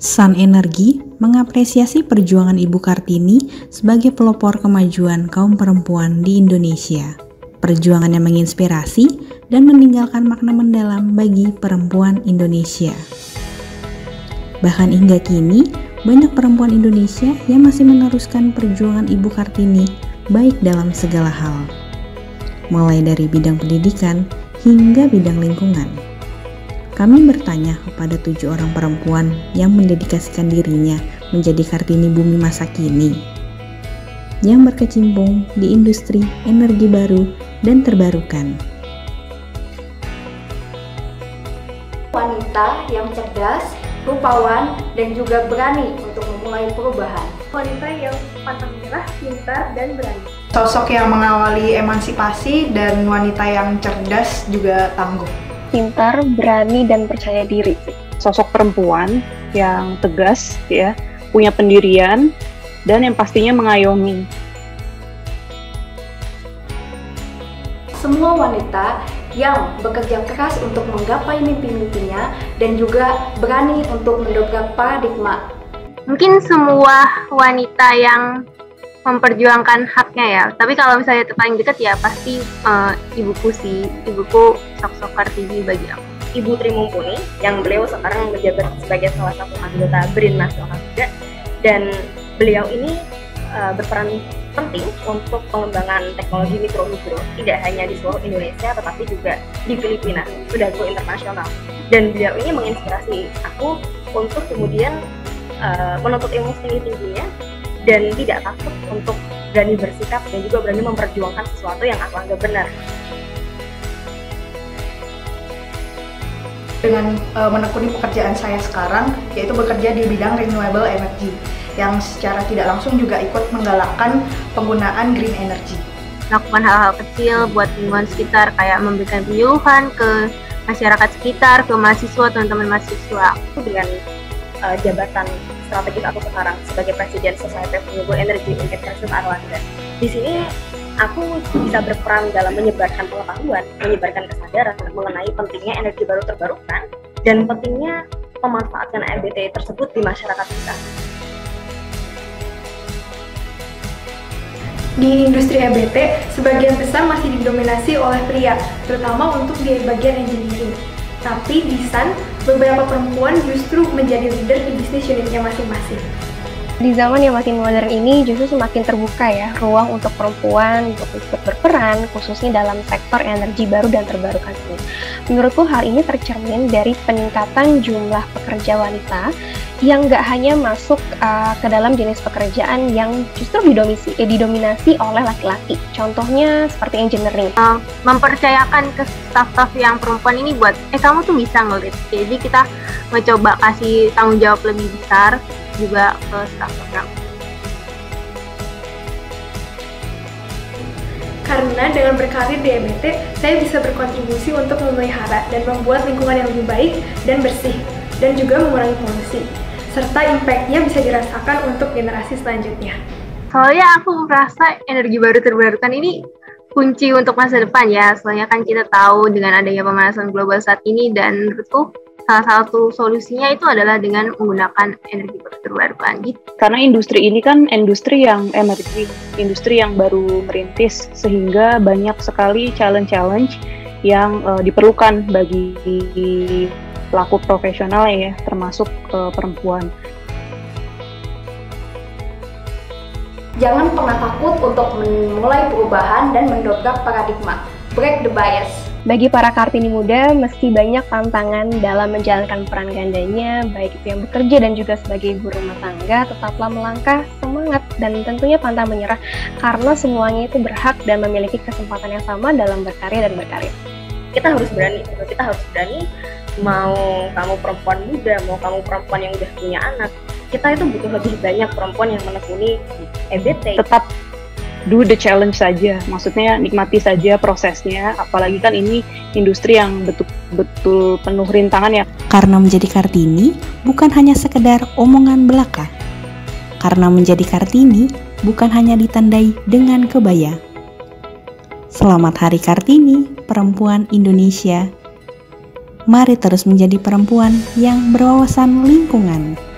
Sun Energy mengapresiasi perjuangan Ibu Kartini sebagai pelopor kemajuan kaum perempuan di Indonesia. Perjuangannya menginspirasi dan meninggalkan makna mendalam bagi perempuan Indonesia. Bahkan hingga kini, banyak perempuan Indonesia yang masih meneruskan perjuangan Ibu Kartini baik dalam segala hal, mulai dari bidang pendidikan hingga bidang lingkungan. Kami bertanya kepada 7 orang perempuan yang mendedikasikan dirinya menjadi Kartini Bumi masa kini, yang berkecimpung di industri energi baru dan terbarukan. Wanita yang cerdas, rupawan, dan juga berani untuk memulai perubahan. Wanita yang pantang menyerah, pintar, dan berani. Sosok yang mengawali emansipasi dan wanita yang cerdas juga tangguh. Pintar, berani, dan percaya diri. Sosok perempuan yang tegas, ya, punya pendirian, dan yang pastinya mengayomi. Semua wanita yang bekerja keras untuk menggapai mimpi-mimpinya dan juga berani untuk mendobrak paradigma. Mungkin semua wanita yang memperjuangkan haknya ya, tapi kalau misalnya paling dekat ya pasti ibuku sih. Ibuku sosok Kartini bagi aku. Ibu Tri Mumpuni yang beliau sekarang menjabat sebagai salah satu anggota BRIN nasional juga, dan beliau ini berperan penting untuk pengembangan teknologi mikro-hidro tidak hanya di seluruh Indonesia tetapi juga di Filipina, sudah go internasional. Dan beliau ini menginspirasi aku untuk kemudian menuntut ilmu setinggi-tingginya dan tidak takut untuk berani bersikap dan juga berani memperjuangkan sesuatu yang aku anggap benar. Dengan menekuni pekerjaan saya sekarang, yaitu bekerja di bidang renewable energy, yang secara tidak langsung juga ikut menggalakkan penggunaan green energy. Melakukan hal-hal kecil buat lingkungan sekitar, kayak memberikan penyuluhan ke masyarakat sekitar, ke mahasiswa, teman-teman mahasiswa. Dengan jabatan strategis aku sekarang sebagai Presiden Society of Renewable Energy Universitas Airlangga. Di sini aku bisa berperan dalam menyebarkan pengetahuan, menyebarkan kesadaran mengenai pentingnya energi baru terbarukan dan pentingnya pemanfaatan RBT tersebut di masyarakat kita. Di industri EBT, sebagian besar masih didominasi oleh pria, terutama untuk di bagian engineering. Tapi di Sun, beberapa perempuan justru menjadi leader di bisnis unitnya masing-masing. Di zaman yang makin modern ini justru semakin terbuka ya ruang untuk perempuan untuk ikut berperan, khususnya dalam sektor energi baru dan terbarukan ini. Menurutku hal ini tercermin dari peningkatan jumlah pekerja wanita yang nggak hanya masuk ke dalam jenis pekerjaan yang justru didominasi oleh laki-laki. Contohnya seperti engineering. Mempercayakan ke staff-staff yang perempuan ini buat, kamu tuh bisa ngelit. Jadi kita mencoba kasih tanggung jawab lebih besar juga ke staff program. Karena dengan berkarir di EBT, saya bisa berkontribusi untuk memelihara dan membuat lingkungan yang lebih baik dan bersih, dan juga mengurangi polusi, serta impact-nya bisa dirasakan untuk generasi selanjutnya. Soalnya aku merasa energi baru terbarukan ini kunci untuk masa depan ya, soalnya kan kita tahu dengan adanya pemanasan global saat ini, dan menurutku salah satu solusinya itu adalah dengan menggunakan energi baru terbarukan gitu. Karena industri ini kan industri yang emerging, industri yang baru merintis, sehingga banyak sekali challenge-challenge yang diperlukan bagi pelaku profesional ya, termasuk perempuan. Jangan pernah takut untuk memulai perubahan dan mendobrak paradigma. Break the bias. Bagi para Kartini muda, meski banyak tantangan dalam menjalankan peran gandanya, baik itu yang bekerja dan juga sebagai ibu rumah tangga, tetaplah melangkah semangat dan tentunya pantang menyerah, karena semuanya itu berhak dan memiliki kesempatan yang sama dalam berkarya dan berkarir. Kita harus berani, mau kamu perempuan muda, mau kamu perempuan yang udah punya anak, kita itu butuh lebih banyak perempuan yang menekuni EBT. Tetap do the challenge saja, maksudnya nikmati saja prosesnya, apalagi kan ini industri yang betul-betul penuh rintangan ya. Karena menjadi Kartini bukan hanya sekedar omongan belaka. Karena menjadi Kartini bukan hanya ditandai dengan kebaya. Selamat Hari Kartini, perempuan Indonesia. Mari terus menjadi perempuan yang berwawasan lingkungan.